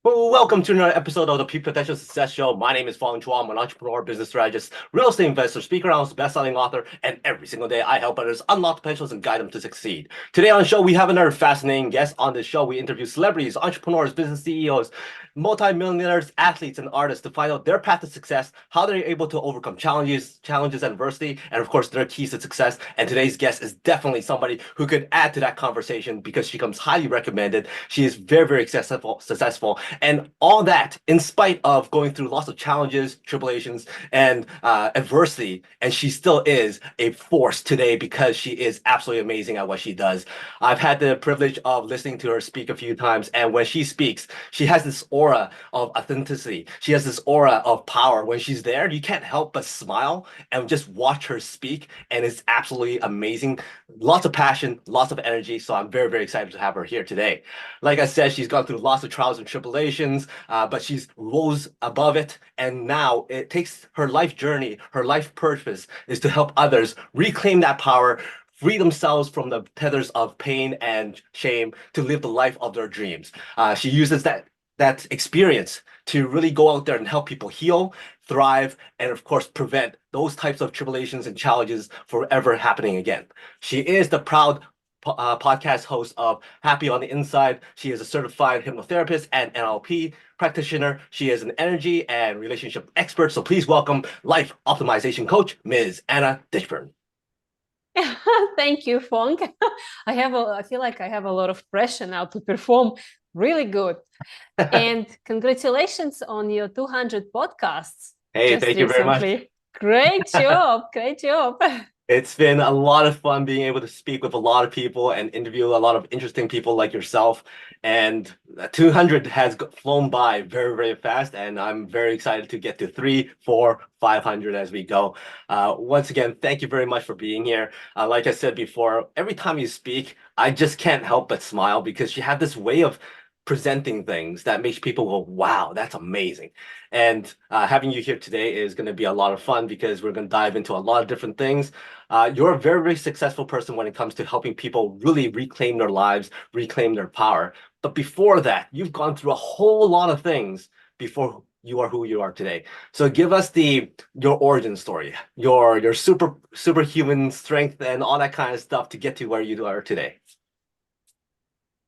Well, welcome to another episode of the Potential Success Show. My name is Fong. I'm an entrepreneur, business strategist, real estate investor, speaker, analyst, best-selling author, and every single day I help others unlock potentials and guide them to succeed. Today on the show, we have another fascinating guest. On this show, we interview celebrities, entrepreneurs, business CEOs, multimillionaires, athletes, and artists to find out their path to success, how they're able to overcome challenges, adversity, and of course, their keys to success. And today's guest is definitely somebody who could add to that conversation because she comes highly recommended. She is very, very successful. And all that in spite of going through lots of challenges, tribulations, and adversity. And she still is a force today because she is absolutely amazing at what she does. I've had the privilege of listening to her speak a few times. And when she speaks, she has this aura of authenticity. She has this aura of power. When she's there, you can't help but smile and just watch her speak. And it's absolutely amazing. Lots of passion, lots of energy. So I'm very, very excited to have her here today. Like I said, she's gone through lots of trials and tribulations, but she's rose above it. And now it takes her life journey, her life purpose is to help others reclaim that power, free themselves from the tethers of pain and shame to live the life of their dreams. She uses that experience to really go out there and help people heal, thrive, and of course prevent those types of tribulations and challenges from ever happening again. She is the proud podcast host of Happy on the Inside. She is a certified hypnotherapist and NLP practitioner. She is an energy and relationship expert. So please welcome life optimization coach, Ms. Anna Ditchburn. Thank you, Fong. I feel like I have a lot of pressure now to perform really good. And congratulations on your 200 podcasts. Hey, thank you very much. Great job. Great job. It's been a lot of fun being able to speak with a lot of people and interview a lot of interesting people like yourself. And 200 has flown by very, very fast. And I'm very excited to get to 3, 4, 500 as we go. Once again, thank you very much for being here. Like I said before, every time you speak, I just can't help but smile because you have this way of presenting things that makes people go, wow, that's amazing. And having you here today is going to be a lot of fun because we're going to dive into a lot of different things. You're a very, very successful person when it comes to helping people really reclaim their lives, reclaim their power. But before that, you've gone through a whole lot of things before you are who you are today. So give us your origin story, your superhuman strength and all that kind of stuff to get to where you are today.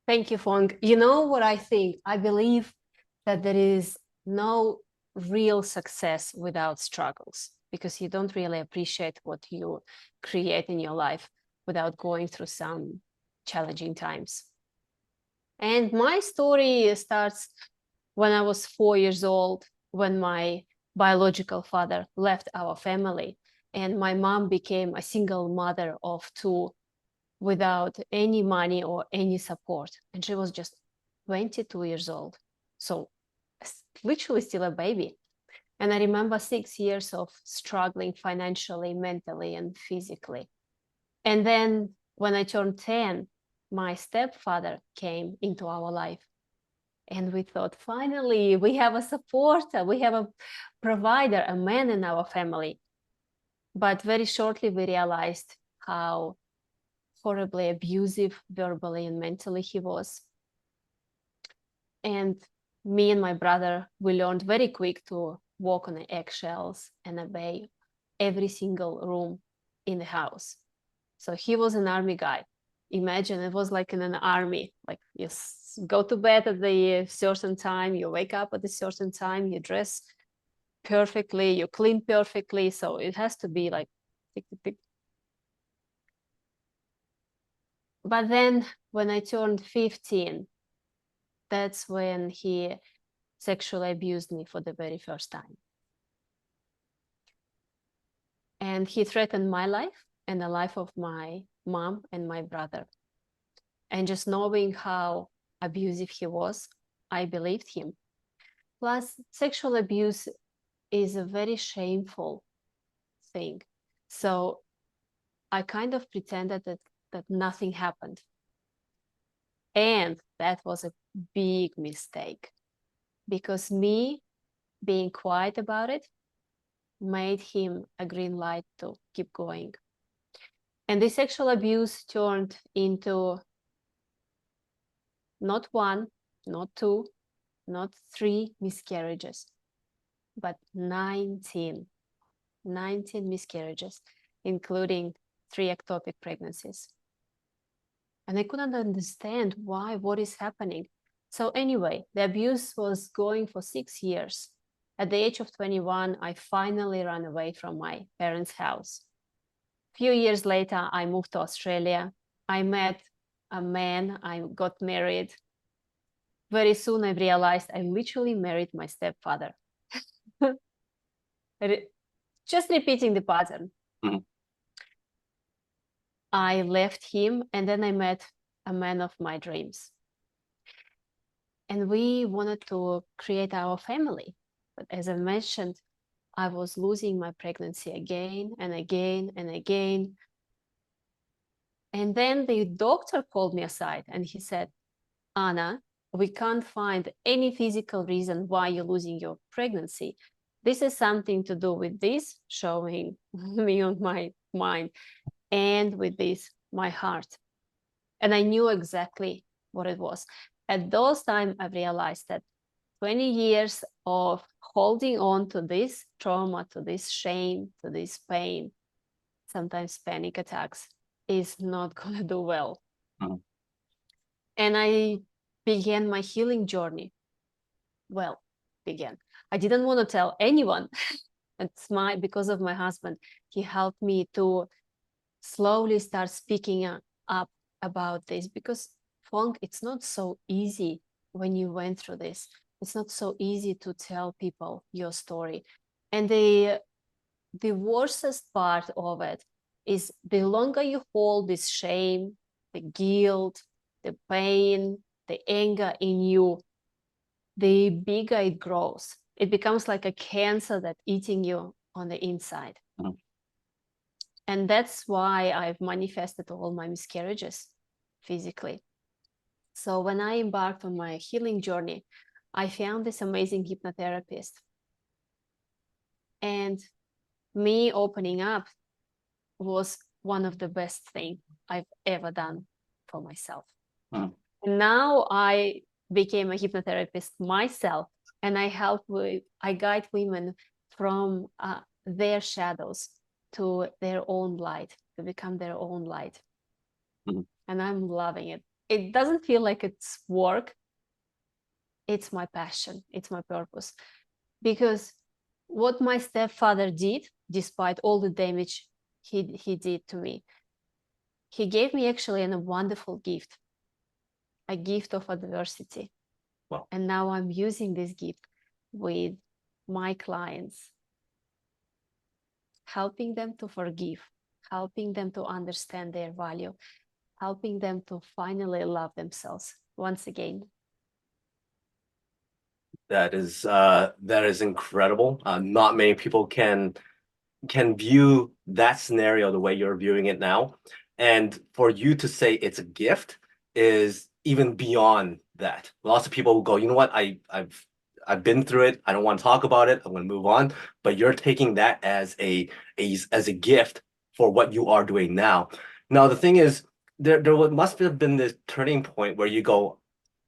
Thank you, Fong. You know what I think? I believe that there is no real success without struggles, because you don't really appreciate what you create in your life without going through some challenging times. And my story starts when I was 4 years old, when my biological father left our family and my mom became a single mother of 2 without any money or any support. And she was just 22 years old. So literally still a baby. And I remember 6 years of struggling financially, mentally, and physically. And then when I turned 10, my stepfather came into our life. And we thought, finally, we have a supporter, we have a provider, a man in our family. But very shortly, we realized how horribly abusive verbally and mentally he was. And me and my brother, we learned very quick to walk on the eggshells and obey every single room in the house. So he was an army guy. Imagine it was like in an army, like you go to bed at the certain time, you wake up at a certain time, you dress perfectly, you clean perfectly. So it has to be like tick, tick, tick. But then when I turned 15, that's when he sexually abused me for the very first time. And he threatened my life and the life of my mom and my brother. And just knowing how abusive he was, I believed him. Plus, sexual abuse is a very shameful thing. So I kind of pretended that nothing happened. And that was a big mistake, because me being quiet about it made him a green light to keep going. And the sexual abuse turned into not 1, not 2, not 3 miscarriages, but 19 miscarriages, including 3 ectopic pregnancies. And I couldn't understand why, what is happening. So anyway, the abuse was going for 6 years. At the age of 21, I finally ran away from my parents' house. A few years later, I moved to Australia. I met a man, I got married. Very soon I realized I literally married my stepfather. Just repeating the pattern. Mhm. I left him and then I met a man of my dreams. And we wanted to create our family. But as I mentioned, I was losing my pregnancy again and again and again. And then the doctor called me aside and he said, Anna, we can't find any physical reason why you're losing your pregnancy. This is something to do with this, showing me on my mind, and with this, my heart. And I knew exactly what it was. At those times, I realized that 20 years of holding on to this trauma, to this shame, to this pain, sometimes panic attacks, is not going to do well. Mhm. And I began my healing journey. Well, began. I didn't want to tell anyone. It's because of my husband. He helped me to slowly start speaking up about this, because Fong, it's not so easy when you went through this. It's not so easy to tell people your story. And the worstest part of it is the longer you hold this shame, the guilt, the pain, the anger in you, the bigger it grows. It becomes like a cancer that's eating you on the inside. Mhm. And that's why I've manifested all my miscarriages physically. So when I embarked on my healing journey, I found this amazing hypnotherapist. And me opening up was one of the best things I've ever done for myself. Mhm. And now I became a hypnotherapist myself, and I guide women from their shadows to their own light, to become their own light. Mhm. And I'm loving it. It doesn't feel like it's work. It's my passion. It's my purpose. Because what my stepfather did, despite all the damage he did to me, he gave me actually a wonderful gift, a gift of adversity. Wow. And now I'm using this gift with my clients, helping them to forgive, helping them to understand their value, helping them to finally love themselves once again. That is incredible. Not many people can view that scenario the way you're viewing it now. And for you to say it's a gift is even beyond that. Lots of people will go, you know what, I've been through it. I don't want to talk about it. I'm going to move on. But you're taking that as a gift for what you are doing now. Now the thing is, there must have been this turning point where you go,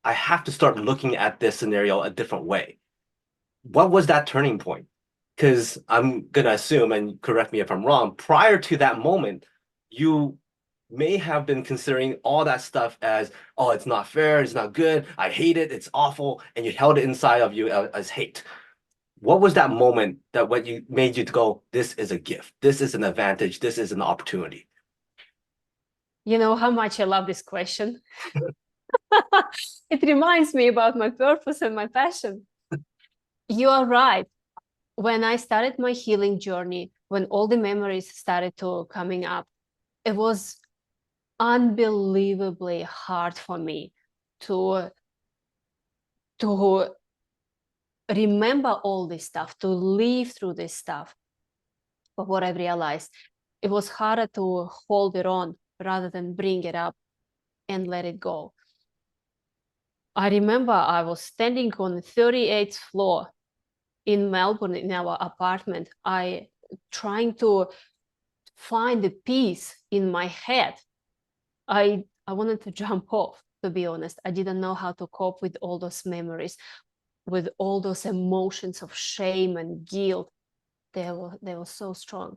I have to start looking at this scenario a different way. What was that turning point? Because I'm gonna assume, and correct me if I'm wrong, prior to that moment, you may have been considering all that stuff as, oh, it's not fair, it's not good, I hate it, it's awful, and you held it inside of you as hate. What was that moment that what you made you to go, this is a gift, this is an advantage, this is an opportunity? You know how much I love this question. It reminds me about my purpose and my passion. You are right. When I started my healing journey, when all the memories started to coming up, it was unbelievably hard for me to remember all this stuff, to live through this stuff. But what I realized, it was harder to hold it on rather than bring it up and let it go. I remember I was standing on the 38th floor in Melbourne in our apartment. I trying to find the peace in my head. I wanted to jump off, to be honest. I didn't know how to cope with all those memories. with all those emotions of shame and guilt. They were so strong.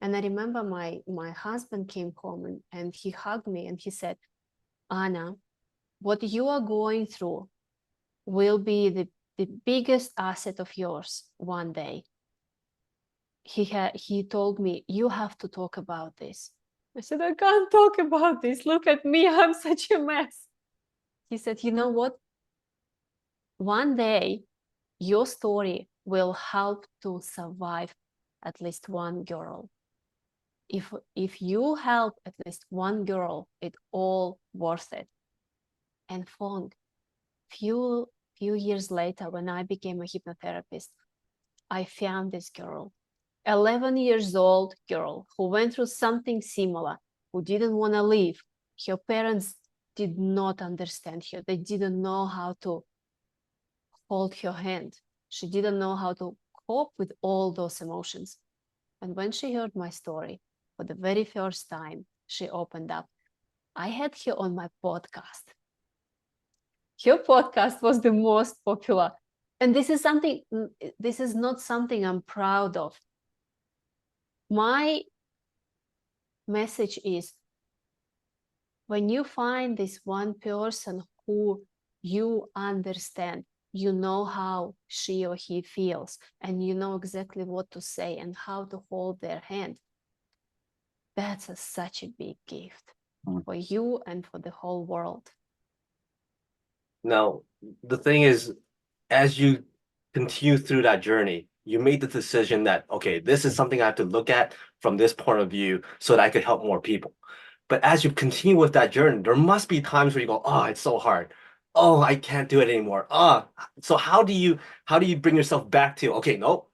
And I remember my husband came home and he hugged me and he said, Anna, what you are going through will be the biggest asset of yours one day. He told me, you have to talk about this. I said, I can't talk about this. Look at me, I'm such a mess. He said, you know what? One day, your story will help to survive at least one girl. If you help at least one girl, it's all worth it. And Fong, few years later, when I became a hypnotherapist, I found this girl, 11 years old girl who went through something similar, who didn't want to leave. Her parents did not understand her. They didn't know how to hold her hand. She didn't know how to cope with all those emotions. And when she heard my story for the very first time, she opened up. I had her on my podcast. Her podcast was the most popular. And this is not something I'm proud of. My message is, when you find this one person who you understand, you know how she or he feels, and you know exactly what to say and how to hold their hand, that's such a big gift for you and for the whole world. Now, the thing is, as you continue through that journey, you made the decision that, okay, this is something I have to look at from this point of view so that I could help more people. But as you continue with that journey, there must be times where you go, oh, it's so hard. Oh, I can't do it anymore. So how do you bring yourself back to, okay, no,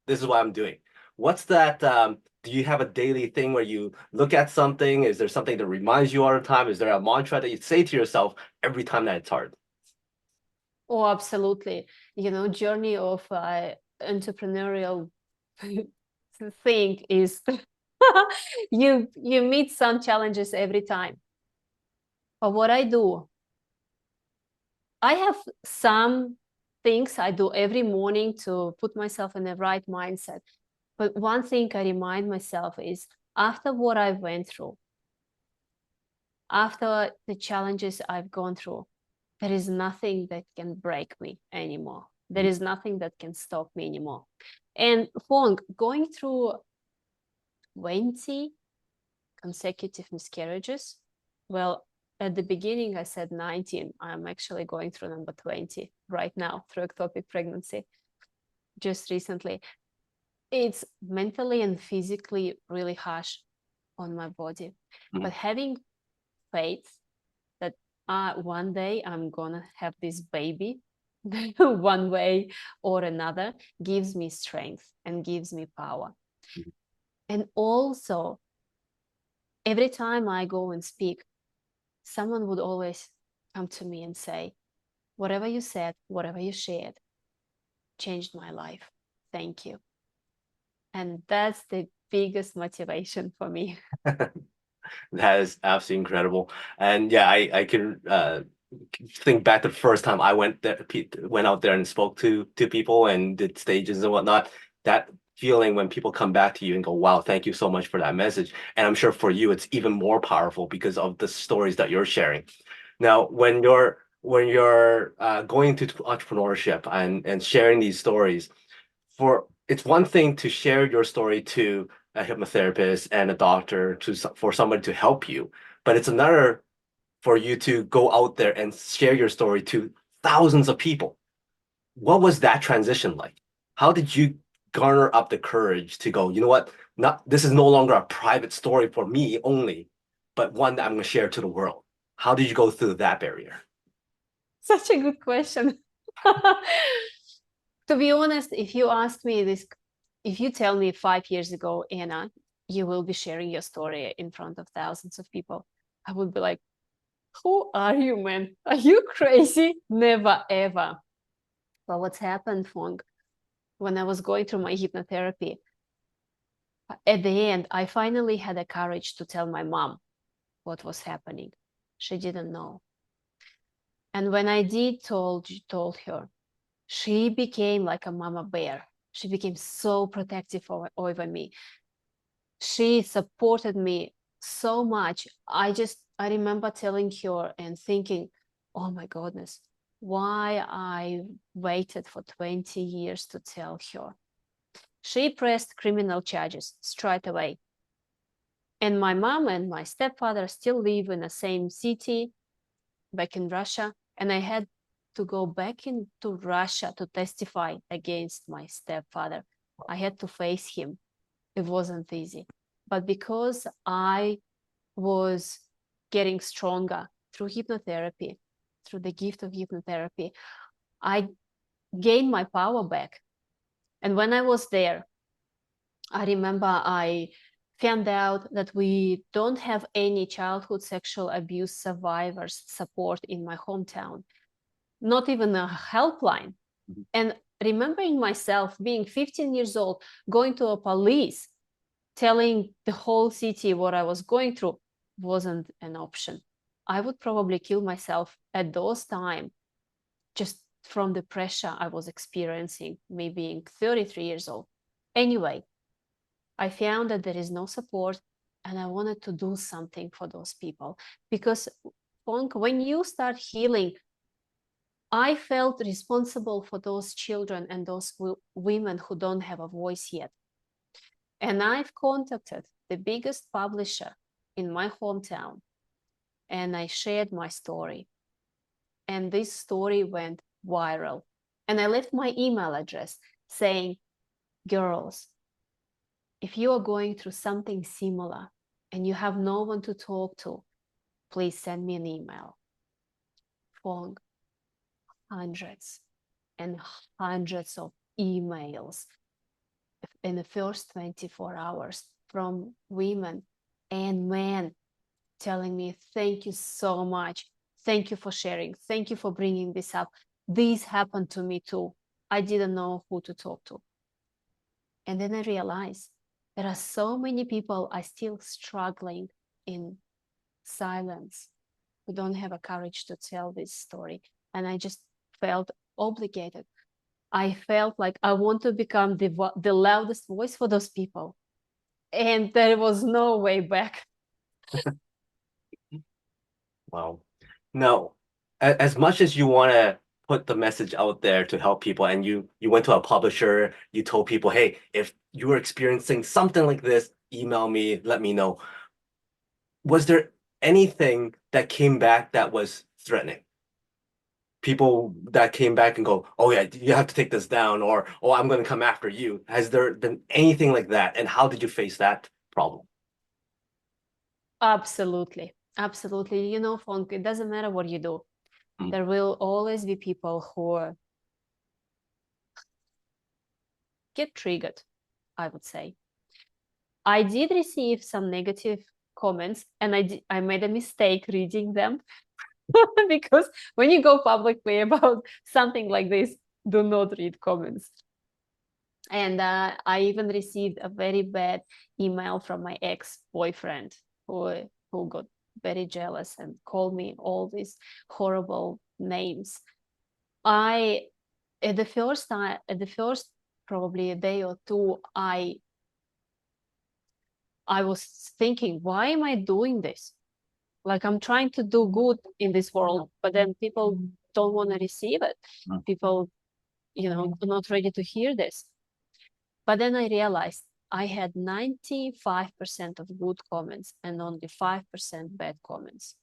this is what I'm doing? What's that? Do you have a daily thing where you look at something? Is there something that reminds you all the time? Is there a mantra that you say to yourself every time that it's hard? Oh, absolutely. Journey of entrepreneurial thing is you meet some challenges every time. But what I do, I have some things I do every morning to put myself in the right mindset. But one thing I remind myself is, after what I went through, after the challenges I've gone through, there is nothing that can break me anymore. There is nothing that can stop me anymore. And Fong, going through 20 consecutive miscarriages, well, at the beginning I said 19. I'm actually going through number 20 right now through ectopic pregnancy just recently. It's mentally and physically really harsh on my body. But having faith that one day I'm gonna have this baby one way or another gives me strength and gives me power. And also, every time I go and speak, someone would always come to me and say, whatever you said, whatever you shared, changed my life. Thank you. And that's the biggest motivation for me. That is absolutely incredible. And yeah, I can think back to the first time I went out there and spoke to people and did stages and whatnot. That feeling when people come back to you and go, wow, thank you so much for that message. And I'm sure for you, it's even more powerful because of the stories that you're sharing. Now, when you're going to entrepreneurship and sharing these stories, it's one thing to share your story to a hypnotherapist and a doctor for somebody to help you, but it's another for you to go out there and share your story to thousands of people. What was that transition like? How did you garner up the courage to go, you know what? This is no longer a private story for me only, but one that I'm going to share to the world. How did you go through that barrier? Such a good question. To be honest, if you ask me this, if you tell me 5 years ago, Anna, you will be sharing your story in front of thousands of people, I would be like, who are you, man? Are you crazy? Never, ever. But what's happened, Fong, when I was going through my hypnotherapy, at the end, I finally had the courage to tell my mom what was happening. She didn't know. And when I did told her, She became like a mama bear. She became so protective over me. She supported me so much. I remember telling her and thinking, oh my goodness, why I waited for 20 years to tell her. She pressed criminal charges straight away. And my mom and my stepfather still live in the same city back in Russia. And I had to go back into Russia to testify against my stepfather. I had to face him. It wasn't easy. But because I was getting stronger through hypnotherapy, through the gift of hypnotherapy, I gained my power back. And when I was there, I remember I found out that we don't have any childhood sexual abuse survivors support in my hometown, not even a helpline. Mm-hmm. And remembering myself being 15 years old, going to a police, telling the whole city what I was going through wasn't an option. I would probably kill myself at those times just from the pressure I was experiencing, me being 33 years old. Anyway, I found that there is no support and I wanted to do something for those people because, Fong, when you start healing, I felt responsible for those children and those women who don't have a voice yet. And I've contacted the biggest publisher in my hometown and I shared my story. And this story went viral. And I left my email address saying, girls, if you are going through something similar and you have no one to talk to, please send me an email. Fong, hundreds and hundreds of emails in the first 24 hours from women and men telling me, thank you so much. Thank you for sharing. Thank you for bringing this up. This happened to me too. I didn't know who to talk to. And then I realized there are so many people are still struggling in silence who don't have a courage to tell this story. And I just felt obligated. I felt like I want to become the loudest voice for those people. And there was no way back. Wow. No, as much as you want to put the message out there to help people, and you went to a publisher, you told people, hey, if you were experiencing something like this, email me, let me know. Was there anything that came back that was threatening? People that came back and go, oh yeah, you have to take this down, or oh, I'm going to come after you. Has there been anything like that? And how did you face that problem? Absolutely. Absolutely. You know, Fong, it doesn't matter what you do. There will always be people who get triggered, I would say. I did receive some negative comments and I made a mistake reading them because when you go publicly about something like this, do not read comments. And I even received a very bad email from my ex-boyfriend who got very jealous and called me all these horrible names. At the first probably a day or two, I was thinking, why am I doing this? Like, I'm trying to do good in this world, but then people don't want to receive it. People, are not ready to hear this. But then I realized I had 95% of good comments and only 5% bad comments.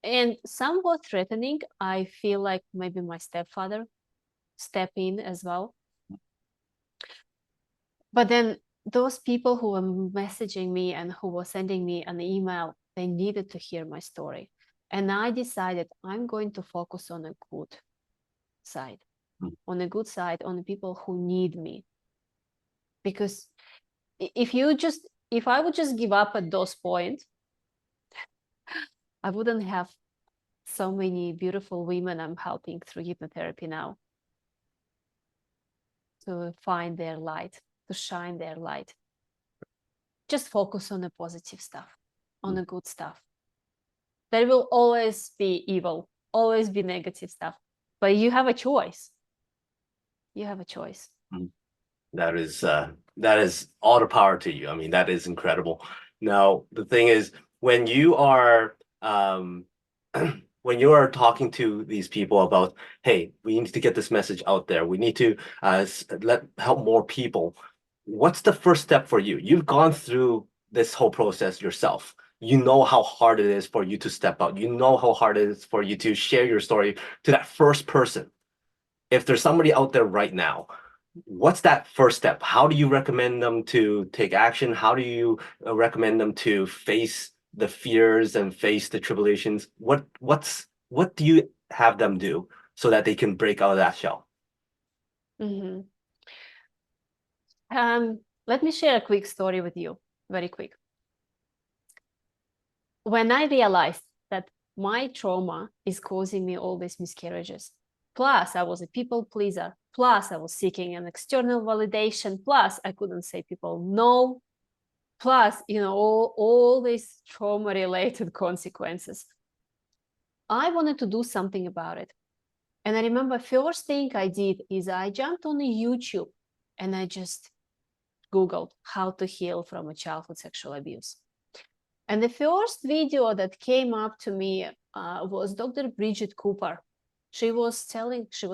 And somewhat threatening, I feel like maybe my stepfather stepped in as well. But then those people who were messaging me and who were sending me an email, they needed to hear my story. And I decided I'm going to focus on a good side, on the people who need me. Because if I would just give up at those points, I wouldn't have so many beautiful women I'm helping through hypnotherapy now to find their light, to shine their light. Just focus on the positive stuff, on the good stuff. There will always be evil, always be negative stuff, but you have a choice. You have a choice. That is all the power to you. I mean, that is incredible. Now, the thing is, when you are when you are talking to these people about, hey, we need to get this message out there. We need to help more people. What's the first step for you? You've gone through this whole process yourself. You know how hard it is for you to step out. You know how hard it is for you to share your story to that first person. If there's somebody out there right now, what's that first step? How do you recommend them to take action? How do you recommend them to face the fears and face the tribulations? What do you have them do so that they can break out of that shell? Mhm. Let me share a quick story with you, very quick. When I realized that my trauma is causing me all these miscarriages, plus I was a people pleaser, plus I was seeking an external validation, plus I couldn't say people no, plus, all these trauma related consequences. I wanted to do something about it. And I remember first thing I did is I jumped on YouTube and I just Googled how to heal from a childhood sexual abuse. And the first video that came up to me was Dr. Bridget Cooper. She was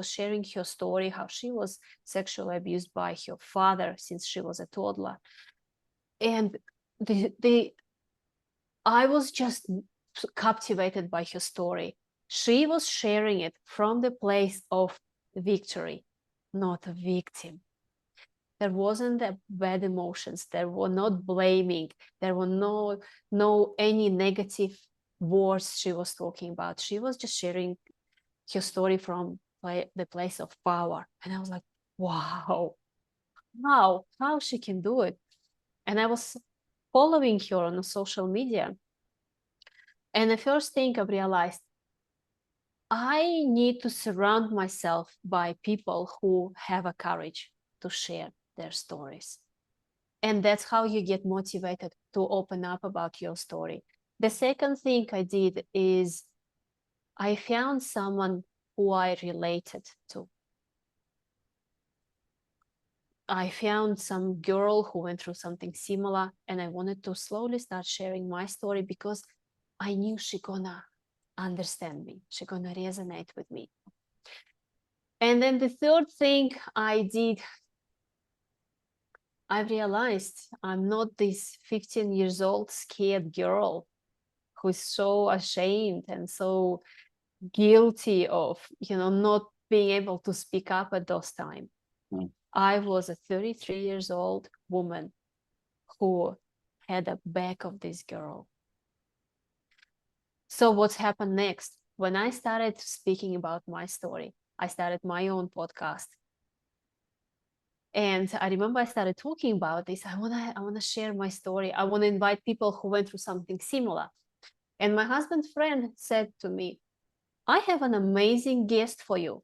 sharing her story, how she was sexually abused by her father since she was a toddler. And I was just captivated by her story. She was sharing it from the place of victory, not a victim. There wasn't a bad emotions. There were not blaming. There were no any negative words she was talking about. She was just sharing her story from the place of power. And I was like, wow, how she can do it. And I was following her on social media. And the first thing I realized, I need to surround myself by people who have a courage to share their stories. And that's how you get motivated to open up about your story. The second thing I did is I found someone who I related to. I found some girl who went through something similar, and I wanted to slowly start sharing my story because I knew she gonna understand me. She gonna resonate with me. And then the third thing I did, I realized I'm not this 15 years old scared girl who's so ashamed and so guilty of, not being able to speak up at those times. I was a 33 years old woman who had a back of this girl. So what's happened next? When I started speaking about my story, I started my own podcast. And I remember I started talking about this. I wanna share my story. I want to invite people who went through something similar. And my husband's friend said to me, I have an amazing guest for you.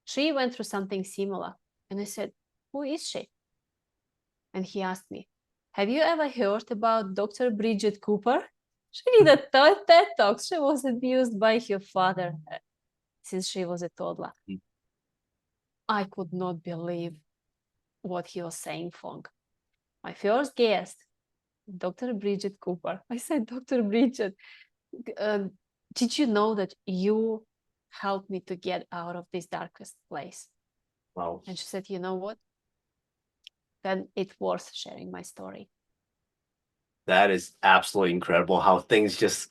She went through something similar. And I said, who is she? And he asked me, have you ever heard about Dr. Bridget Cooper? She did a TED Talk. She was abused by her father since she was a toddler. I could not believe what he was saying, Fong. My first guest, Dr. Bridget Cooper. I said, Dr. Bridget, did you know that you helped me to get out of this darkest place? Wow. And she said, you know what? Then it's worth sharing my story. That is absolutely incredible how things just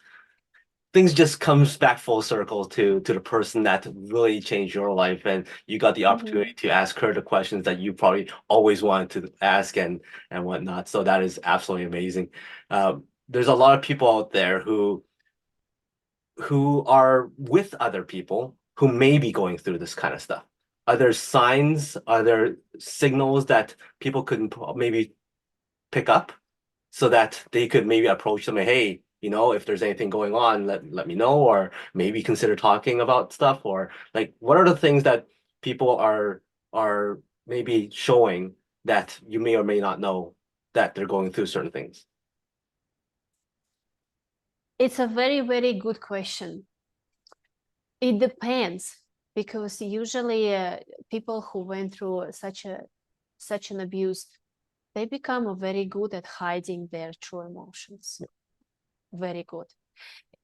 comes back full circle to the person that really changed your life, and you got the opportunity to ask her the questions that you probably always wanted to ask and whatnot. So that is absolutely amazing. There's a lot of people out there who are with other people who may be going through this kind of stuff. Are there signs? Are there signals that people could maybe pick up so that they could maybe approach them and, hey, if there's anything going on, let me know, or maybe consider talking about stuff, or like what are the things that people are maybe showing that you may or may not know that they're going through certain things? It's a very, very good question. It depends. because usually people who went through such an abuse, they become very good at hiding their true emotions. Very good.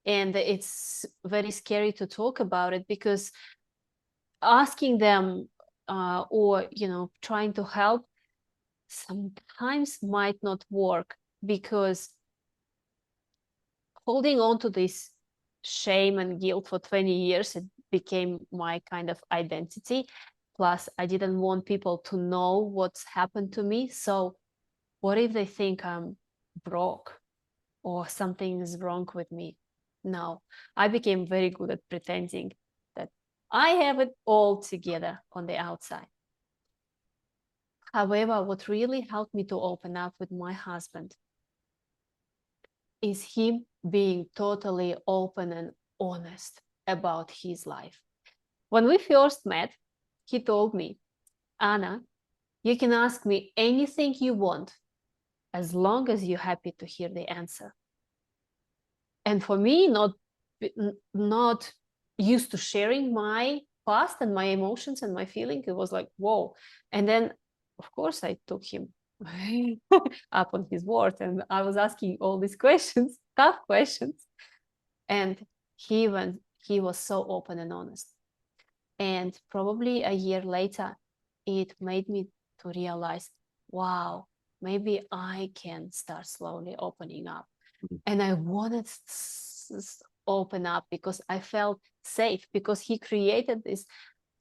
And it's very scary to talk about it, because asking them or trying to help sometimes might not work, because holding on to this shame and guilt for 20 years, it became my kind of identity. Plus, I didn't want people to know what's happened to me. So what if they think I'm broke or something is wrong with me? No, I became very good at pretending that I have it all together on the outside. However, what really helped me to open up with my husband is him being totally open and honest about his life. When we first met, he told me, Anna, you can ask me anything you want as long as you're happy to hear the answer. And for me, not used to sharing my past and my emotions and my feeling, it was like, whoa. And then, of course, I took him up on his word, and I was asking all these questions, tough questions. And he was so open and honest. And probably a year later, it made me to realize, wow, maybe I can start slowly opening up. And I wanted to open up because I felt safe, because he created this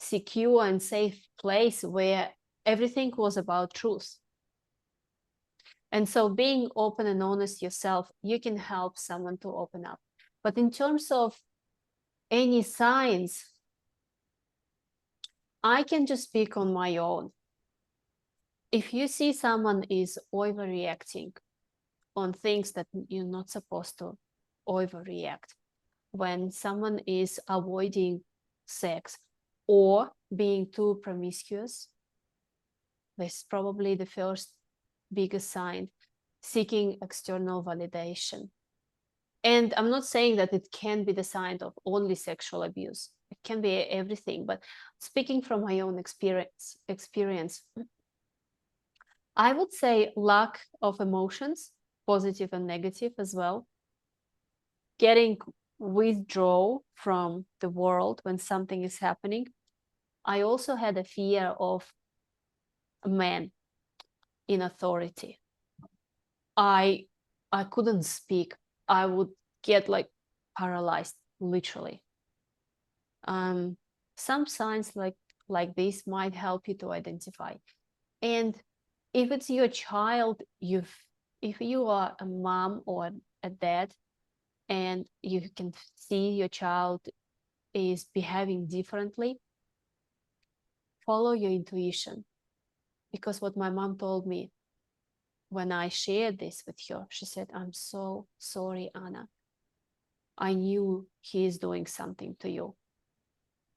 secure and safe place where everything was about truth. And so being open and honest yourself, you can help someone to open up. But in terms of any signs, I can just speak on my own. If you see someone is overreacting on things that you're not supposed to overreact, when someone is avoiding sex or being too promiscuous, this is probably the first biggest sign. Seeking external validation. And I'm not saying that it can be the sign of only sexual abuse. It can be everything, but speaking from my own experience, I would say lack of emotions, positive and negative as well. Getting withdraw from the world when something is happening. I also had a fear of men in authority. I couldn't speak. I would get like paralyzed, literally. Some signs like this might help you to identify. And if it's your child, if you are a mom or a dad, and you can see your child is behaving differently, follow your intuition. Because what my mom told me when I shared this with her, she said, I'm so sorry, Anna. I knew he is doing something to you.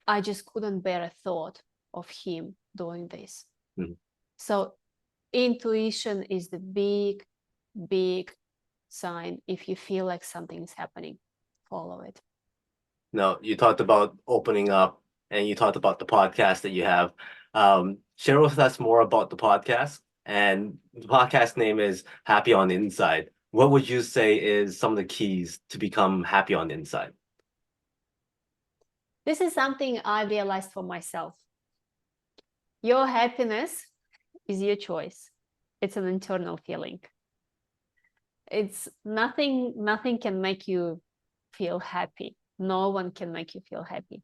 I just couldn't bear a thought of him doing this. Mm-hmm. So intuition is the big, big sign. If you feel like something is happening, follow it. Now, you talked about opening up, and you talked about the podcast that you have. Share with us more about the podcast. And the podcast name is Happy on the Inside. What would you say is some of the keys to become happy on the inside? This is something I realized for myself. Your happiness is your choice. It's an internal feeling. It's nothing can make you feel happy. No one can make you feel happy.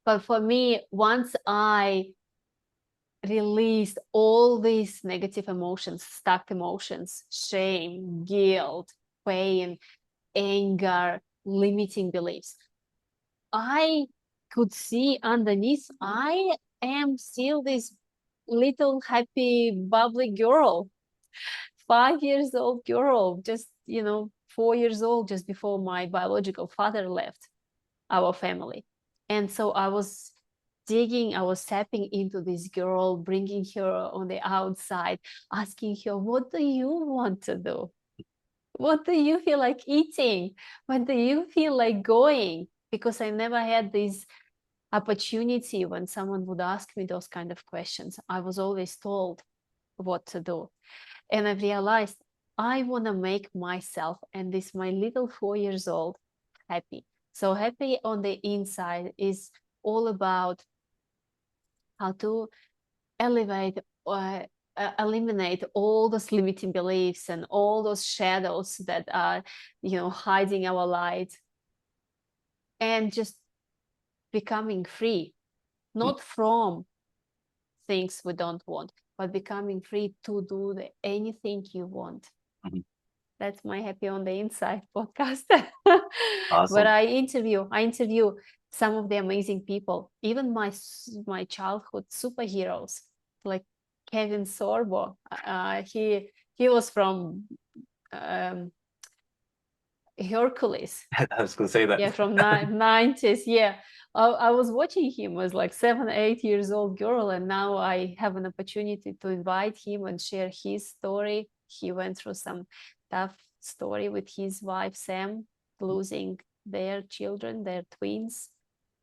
But for me, once I released all these negative emotions, stuck emotions, shame, guilt, pain, anger, limiting beliefs, I could see underneath, I am still this little happy, bubbly girl, 5 years old girl, just, 4 years old, just before my biological father left our family. And so I was digging, I was tapping into this girl, bringing her on the outside, asking her, what do you want to do? What do you feel like eating? What do you feel like going? Because I never had this opportunity when someone would ask me those kind of questions, I was always told what to do. And I realized I want to make myself and this my little 4 years old happy. So happy on the inside is all about how to elevate eliminate all those limiting beliefs and all those shadows that are, hiding our light, and just becoming free, not from things we don't want, but becoming free to do anything you want. Mhm. That's my Happy on the Inside podcast. Awesome. But I interview some of the amazing people, even my childhood superheroes, like Kevin Sorbo. He was from Hercules. I was gonna say that. Yeah, from 90s. Yeah, I was watching him as like 7, 8 years old girl, and now I have an opportunity to invite him and share his story. He went through some tough story with his wife Sam, losing their children, their twins,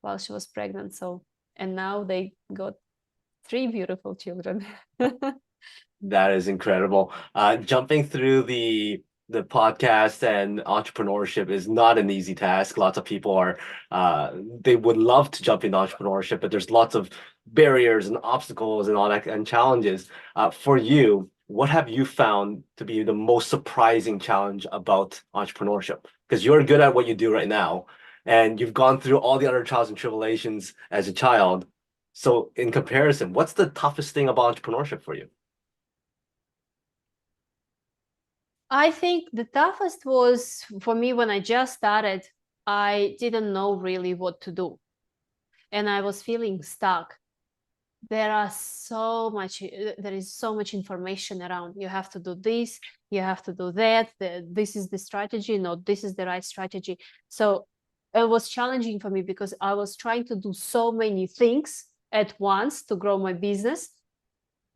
while she was pregnant. So, and now they got 3 beautiful children. That is incredible. Jumping through the podcast and entrepreneurship is not an easy task. Lots of people are they would love to jump into entrepreneurship, but there's lots of barriers and obstacles and all that and challenges. For you, what have you found to be the most surprising challenge about entrepreneurship? Because you're good at what you do right now, and you've gone through all the other trials and tribulations as a child. So in comparison, what's the toughest thing about entrepreneurship for you? I think the toughest was for me when I just started. I didn't know really what to do, and I was feeling stuck. There is so much information around. You have to do this, you have to do that. This is the strategy. No, this is the right strategy. So it was challenging for me because I was trying to do so many things at once to grow my business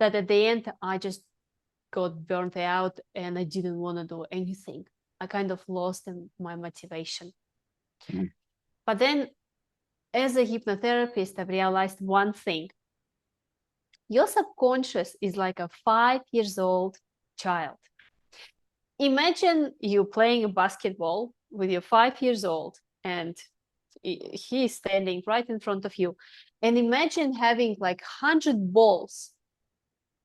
that at the end I just got burnt out and I didn't want to do anything. I kind of lost my motivation. Mm-hmm. But then as a hypnotherapist, I realized one thing. Your subconscious is like a 5 years old child. Imagine you playing a basketball with your 5 years old and he is standing right in front of you. And imagine having like 100 balls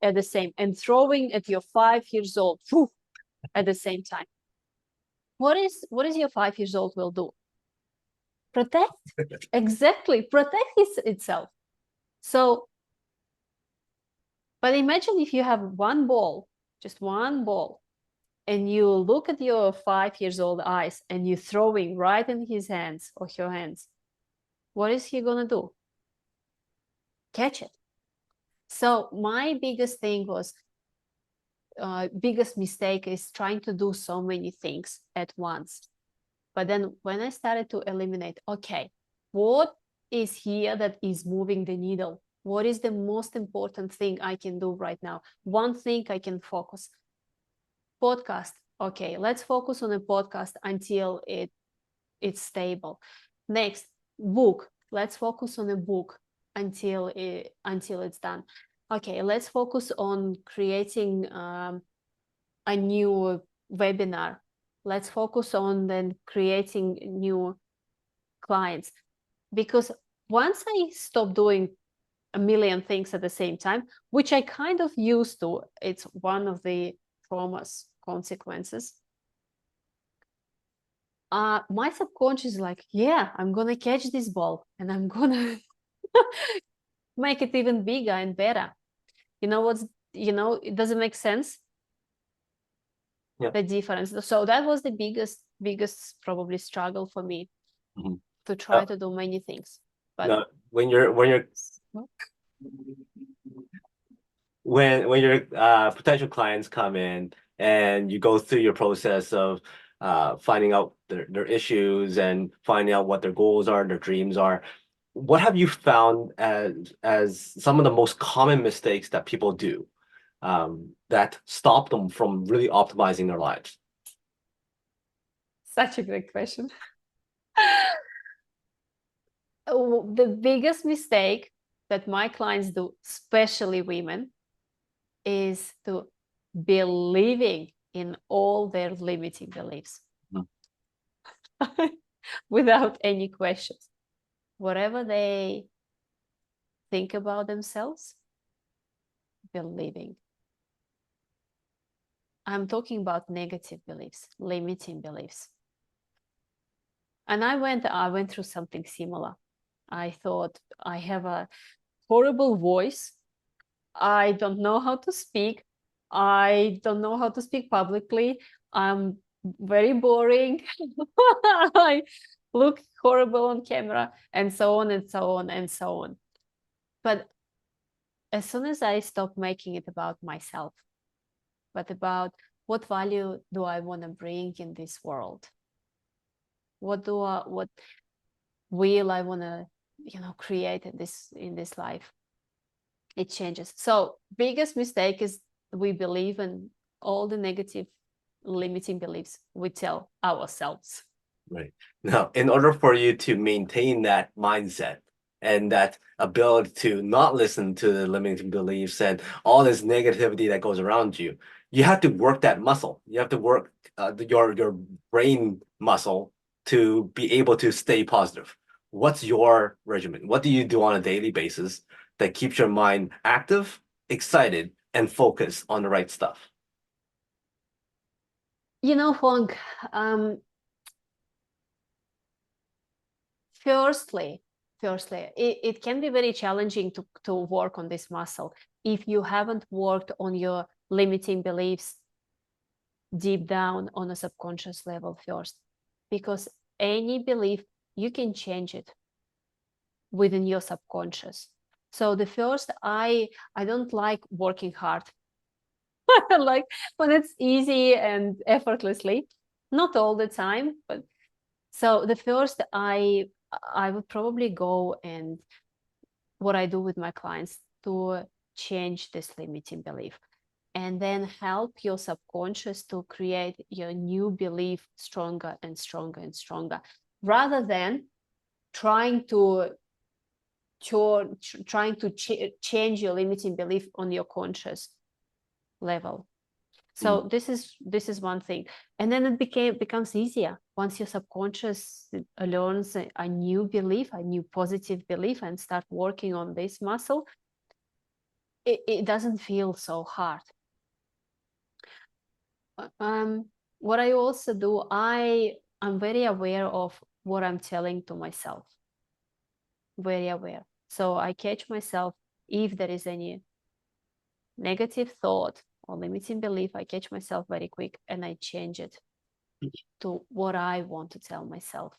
at the same and throwing at your 5 years old at the same time. What is your 5 years old will do? Protect. Exactly, protect itself. So, but imagine if you have one ball, just one ball, and you look at your 5 years old eyes and you're throwing right in his hands or her hands. What is he gonna do? Catch it. So my biggest thing was biggest mistake is trying to do so many things at once. But then when I started to eliminate, okay, what is here that is moving the needle? What is the most important thing I can do right now? One thing I can focus. Podcast. Okay, let's focus on a podcast until it's stable. Next, book. Let's focus on a book until it's done. Okay, let's focus on creating a new webinar. Let's focus on then creating new clients. Because once I stop doing a million things at the same time, which I kind of used to, it's one of the trauma's consequences. My subconscious is like, yeah, I'm gonna catch this ball and I'm gonna make it even bigger and better. You know what's, it doesn't make sense. Yeah. The difference. So that was the biggest probably struggle for me, to try to do many things. But no, when your potential clients come in and you go through your process of finding out their issues and finding out what their goals are, their dreams are, what have you found as some of the most common mistakes that people do that stop them from really optimizing their lives? such a great question. The biggest mistake that my clients do, especially women, is to believing in all their limiting beliefs without any questions. Whatever they think about themselves, believing. I'm talking about negative beliefs, limiting beliefs. And I went through something similar. I thought I have a horrible voice. I don't know how to speak. I don't know how to speak publicly. I'm very boring. I look horrible on camera, and so on and so on and so on. But as soon as I stopped making it about myself, but about what value do I want to bring in this world? What will I want to, create in this life? It changes. So biggest mistake is we believe in all the negative limiting beliefs we tell ourselves. Right. Now, in order for you to maintain that mindset and that ability to not listen to the limiting beliefs and all this negativity that goes around you, you have to work that muscle. You have to work your brain muscle to be able to stay positive. What's your regimen? What do you do on a daily basis that keeps your mind active, excited, and focused on the right stuff? Fong, firstly, it can be very challenging to work on this muscle if you haven't worked on your limiting beliefs deep down on a subconscious level first, because any belief, you can change it within your subconscious. So the first, I don't like working hard. Like when it's easy and effortlessly, not all the time, but so the first, I would probably go, and what I do with my clients to change this limiting belief, and then help your subconscious to create your new belief stronger and stronger and stronger, rather than trying to change your limiting belief on your conscious level. So this is one thing, and then it becomes easier once your subconscious learns a new belief, a new positive belief, and start working on this muscle. It doesn't feel so hard. What I also do, I'm very aware of what I'm telling to myself. Very aware. So I catch myself if there is any negative thought or limiting belief. I catch myself very quick and I change it to what I want to tell myself.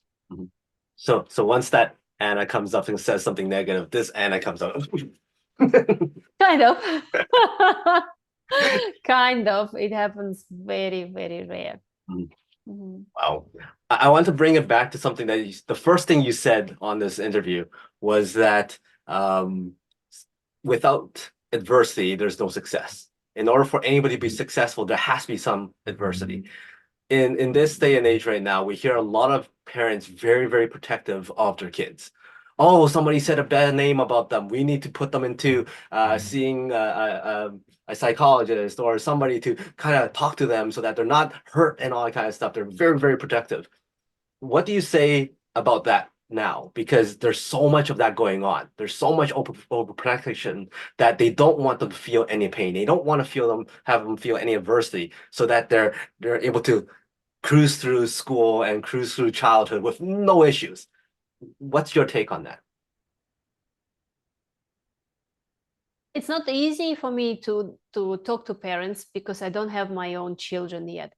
So once that Anna comes up and says something negative, this Anna comes up. Kind of. Kind of. It happens very, very rare. Wow. I want to bring it back to something that the first thing you said on this interview was that without adversity, there's no success. In order for anybody to be successful, there has to be some adversity. In this day and age right now, we hear a lot of parents very, very protective of their kids. Oh, somebody said a bad name about them. We need to put them into seeing a psychologist or somebody to kind of talk to them so that they're not hurt and all that kind of stuff. They're very, very protective. What do you say about that now? Because there's so much of that going on. There's so much overprotection that they don't want them to feel any pain. They don't want to have them feel any adversity, so that they're able to cruise through school and cruise through childhood with no issues. What's your take on that? It's not easy for me to talk to parents because I don't have my own children yet.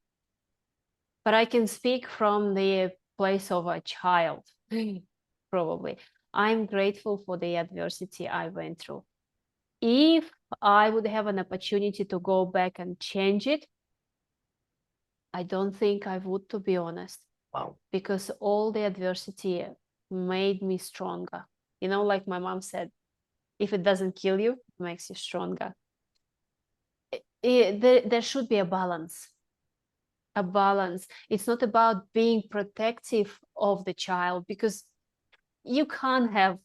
But I can speak from the place of a child, probably. I'm grateful for the adversity I went through. If I would have an opportunity to go back and change it, I don't think I would, to be honest. Wow. Because all the adversity made me stronger. Like my mom said, if it doesn't kill you, it makes you stronger. There should be a balance. A balance. It's not about being protective of the child, because you can't have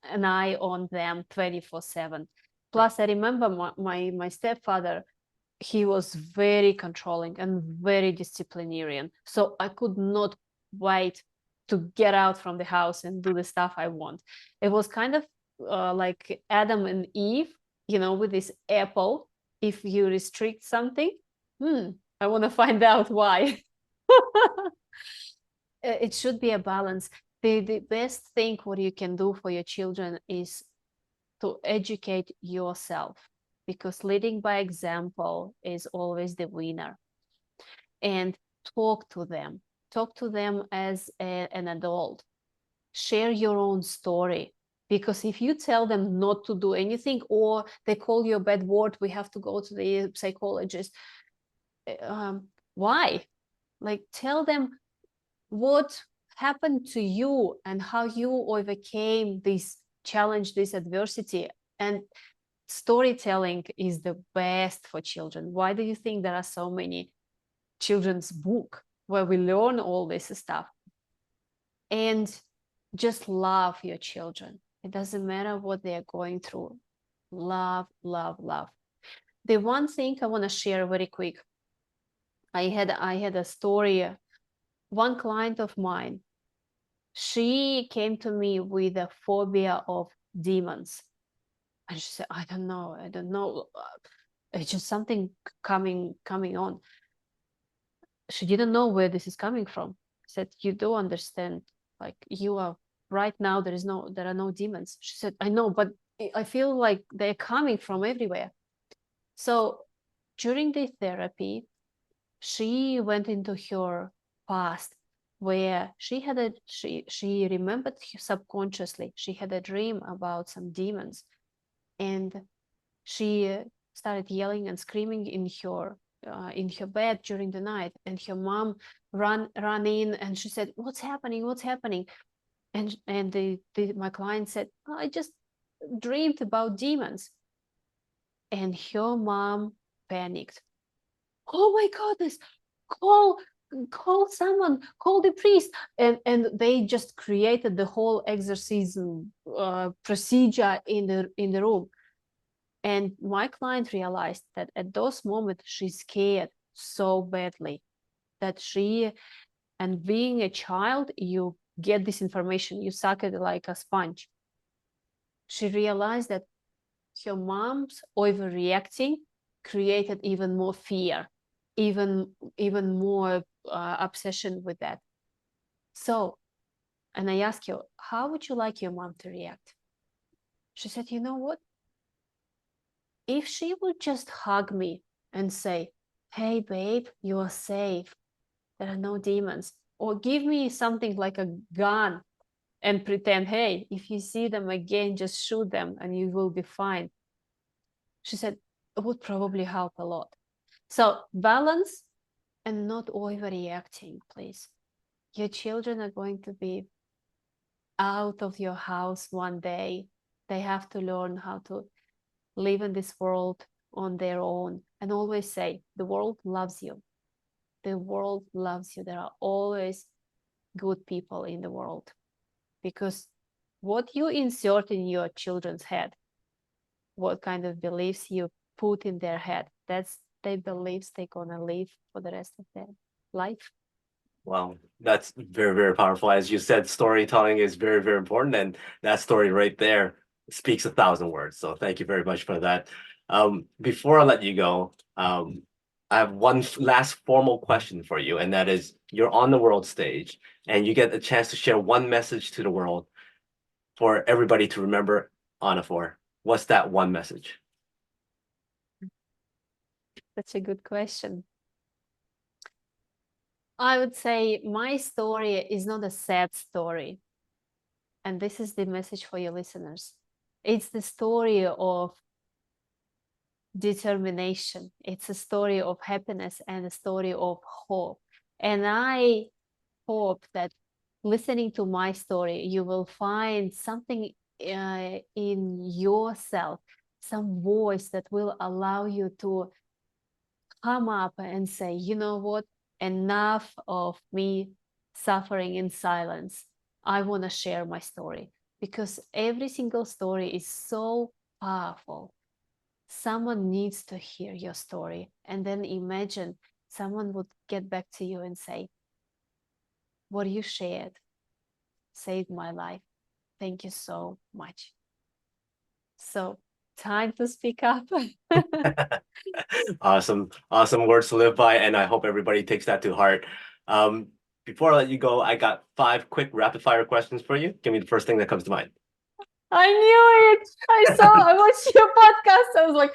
an eye on them 24/7. Plus, I remember my stepfather, he was very controlling and very disciplinarian. So I could not wait to get out from the house and do the stuff I want. It was kind of like Adam and Eve, you know, with this apple. If you restrict something, I want to find out why. It should be a balance. The best thing what you can do for your children is to educate yourself, because leading by example is always the winner. And talk to them as an adult. Share your own story, because if you tell them not to do anything, or they call you a bad word, we have to go to the psychologist. Why? Like, tell them what happened to you and how you overcame this challenge, this adversity. And storytelling is the best for children. Why do you think there are so many children's books where we learn all this stuff? And just love your children. It doesn't matter what they are going through. Love, love, love. The one thing I want to share very quick, I had a story. One client of mine, she came to me with a phobia of demons. And she said, I don't know. It's just something coming on. She didn't know where this is coming from. I said, you do understand, like, you are right now, there are no demons. She said, I know, but I feel like they're coming from everywhere. So during the therapy, she went into her past, where she remembered subconsciously, she had a dream about some demons, and she started yelling and screaming in her bed during the night, and her mom ran in, and she said, what's happening, and my client said, oh, I just dreamed about demons. And her mom panicked. Oh my goodness, call someone, call the priest. And they just created the whole exorcism procedure in the room. And my client realized that at those moments, she's scared so badly that and being a child, you get this information, you suck it like a sponge. She realized that her mom's overreacting created even more fear, even more obsession with that. So, and I asked her, how would you like your mom to react? She said, you know what? If she would just hug me and say, hey, babe, you are safe, there are no demons, or give me something like a gun and pretend, hey, if you see them again, just shoot them and you will be fine. She said, it would probably help a lot. So balance and not overreacting, please. Your children are going to be out of your house one day. They have to learn how to live in this world on their own. And always say, the world loves you. The world loves you. There are always good people in the world. Because what you insert in your children's head, what kind of beliefs you put in their head, that's the beliefs they're gonna live for the rest of their life. Wow, that's very, very powerful. As you said, storytelling is very, very important, and that story right there speaks 1,000 words. So thank you very much for that. Before I let you go, I have one last formal question for you, and that is, you're on the world stage, and you get a chance to share one message to the world for everybody to remember Anna for. What's that one message? That's a good question. I would say my story is not a sad story. And this is the message for your listeners. It's the story of determination. It's a story of happiness and a story of hope. And I hope that listening to my story, you will find something in yourself, some voice that will allow you to come up and say, you know what, enough of me suffering in silence. I want to share my story because every single story is so powerful. Someone needs to hear your story. And then imagine someone would get back to you and say, what you shared saved my life. Thank you so much. So, time to speak up. Awesome, awesome words to live by, and I hope everybody takes that to heart. Before I let you go, I got 5 quick rapid fire questions for you. Give me the first thing that comes to mind. I knew it. I watched your podcast. I was like,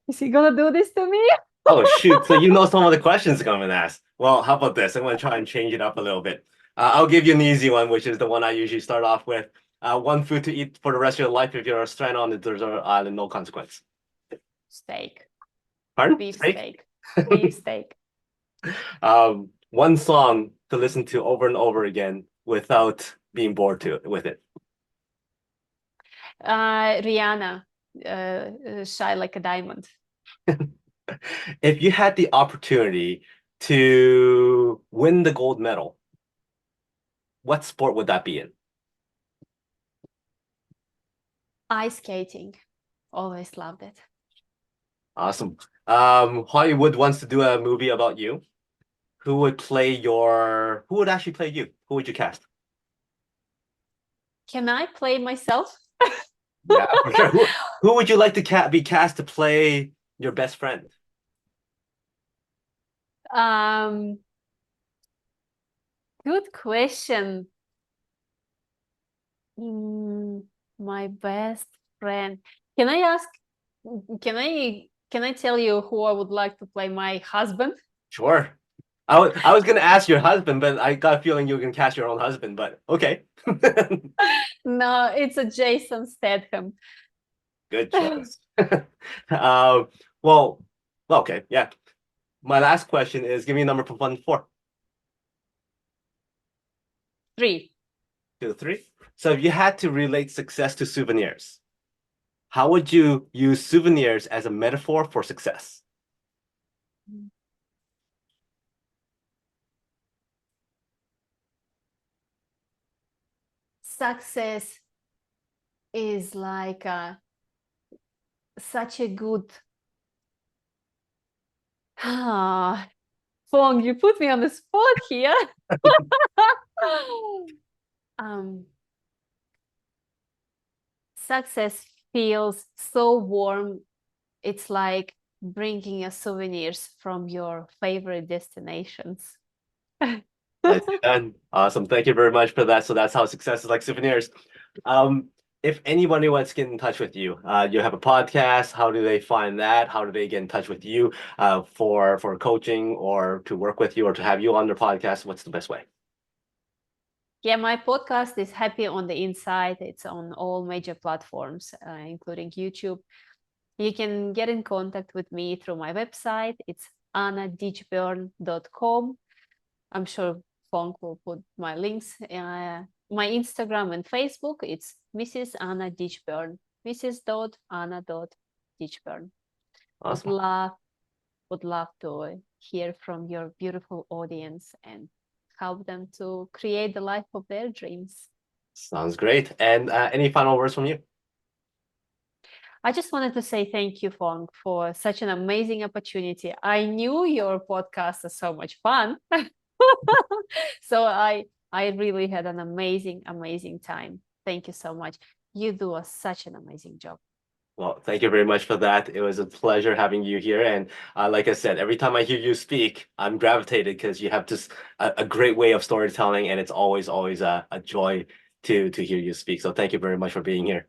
is he gonna do this to me? Oh shoot! So you know some of the questions I'm gonna ask. Well, how about this? I'm gonna try and change it up a little bit. I'll give you an easy one, which is the one I usually start off with. One food to eat for the rest of your life if you're stranded on the desert island, no consequence. Steak. Pardon? Beef Steak? steak. Beef steak. One song to listen to over and over again without being bored with it. Rihanna. Shy like a diamond. If you had the opportunity to win the gold medal, what sport would that be in? Ice skating. Always loved it. Awesome. Hollywood wants to do a movie about you. Who would actually play you? Who would you cast? Can I play myself? Yeah, for sure. Who would you like to be cast to play your best friend? Good question. My best friend. Can I ask? Can I tell you who I would like to play my husband? Sure. I was gonna ask your husband, but I got a feeling you can cast your own husband. But okay. No, it's a Jason Statham. Good choice. Well, okay, yeah. My last question is, give me a number from 1 to 4. 3. 2 to 3. So if you had to relate success to souvenirs, how would you use souvenirs as a metaphor for success? Success is like such a good Fong, you put me on the spot here. Success feels so warm. It's like bringing us souvenirs from your favorite destinations. Done. Awesome. Thank you very much for that. So that's how success is like souvenirs. If anybody wants to get in touch with you, you have a podcast. How do they find that? How do they get in touch with you for coaching or to work with you or to have you on their podcast? What's the best way? Yeah, my podcast is Happy on the Inside. It's on all major platforms, including YouTube. You can get in contact with me through my website. It's annaditchburn.com. I'm sure Fong will put my links. My Instagram and Facebook, it's Mrs. Anna Ditchburn, Mrs.Anna.Ditchburn. Awesome. Would love to hear from your beautiful audience and help them to create the life of their dreams. Sounds great. And any final words from you? I just wanted to say thank you, Fong, for such an amazing opportunity. I knew your podcast is so much fun. So I really had an amazing time. Thank you so much. You do such an amazing job. Well, thank you very much for that. It was a pleasure having you here. And like I said, every time I hear you speak, I'm gravitated because you have just a great way of storytelling, and it's always a joy to hear you speak. So thank you very much for being here.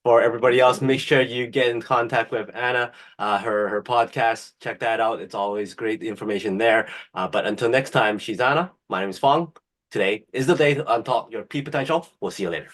For everybody else, make sure you get in contact with Anna, her podcast. Check that out. It's always great information there. But until next time, she's Anna. My name is Fong. Today is the day to unlock your peak potential. We'll see you later.